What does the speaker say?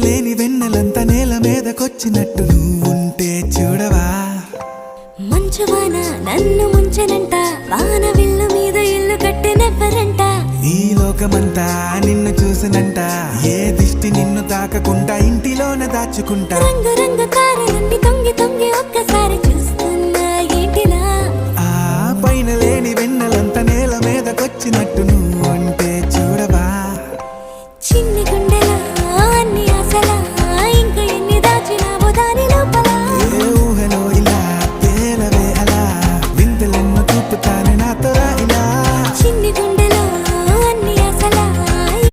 లేని వెన్నెలంత నేల మీదకొచ్చినట్టు నువ్వుంటే చూడవా. మంచువాన నన్ను ముంచెనంట, వాన విల్లు మీద ఇల్లు కట్టినెవ్వరంట. ఈ లోకమంతా నిన్ను చూసినంట, ఏ దిష్టి నిన్ను తాకకుండా ఇంటిలోన దాచుకుంటా. రంగు రంగు తారలన్నీ తొంగి తొంగి ఒక్కసారి చూస్తున్నా ఏంటిలా. ఆ పైన లేని వెన్నెలంత నేల మీదకొచ్చినట్టు నువ్వు